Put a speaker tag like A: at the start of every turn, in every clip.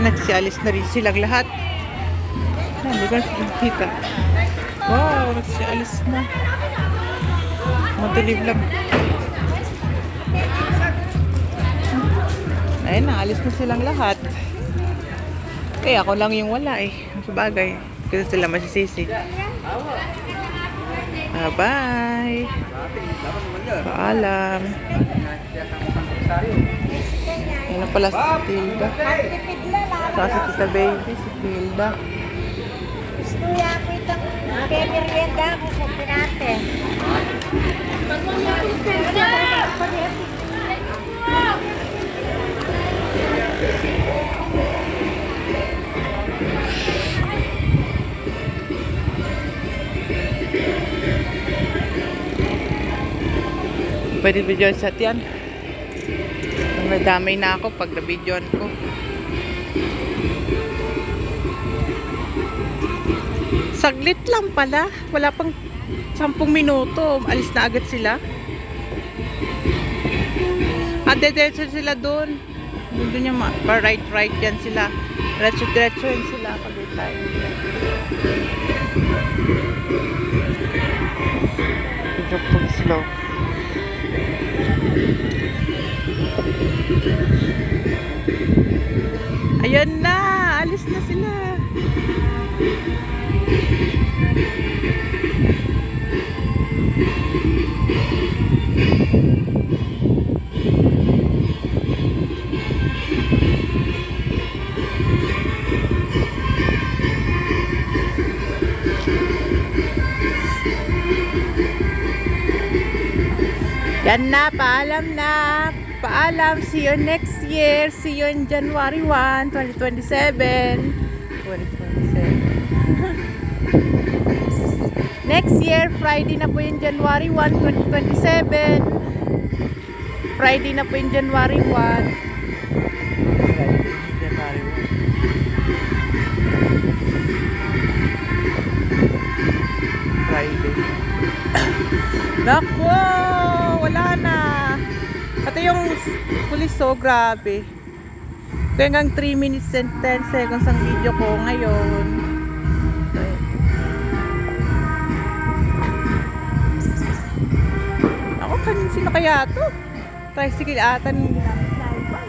A: Nagsialis na rin silang lahat. Hindi ko nakikita. Wow, nagsialis na. Madilim lang. Ayun, naalis na silang lahat. Eh, ako lang yung wala eh. Sabagay. Kasi sila masisisi. Bye-bye. Paalam. Yan na pala si Tilda. Saka si Tita Baby, si Tilda.
B: Gusto niya ako itong merienda ako sa pinate.
A: Pwede video sa yan. Nadamay na ako pag na-videoan ko. Saglit lang pala. Wala pang 10 minuto. Alis na agad sila. Dedecho sila doon. Doon yung right yan sila. Diretso yan sila. Pagkitay. Medyo pag slow. Ayan na, alis na sila. Yan na, paalam na. Paalam, see you next year. See you in January 1, 2027. 2027. Next year, Friday na po yung January 1, 2027. Friday na po yung January 1. Friday. Nako, wala na. Pati yung pulis, so grabe. Kaya hanggang 3 minutes and 10 seconds ang video ko ngayon. Ako, sino kaya to? Tricycle ata ng ginamit na iba.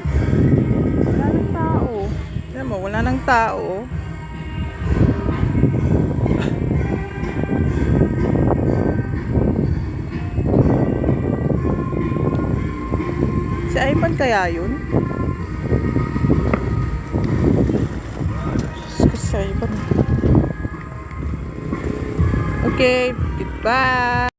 A: Wala ng tao. Alam mo, wala ng tao. Si Ivan kaya yun? Si Ivan. Okay, goodbye.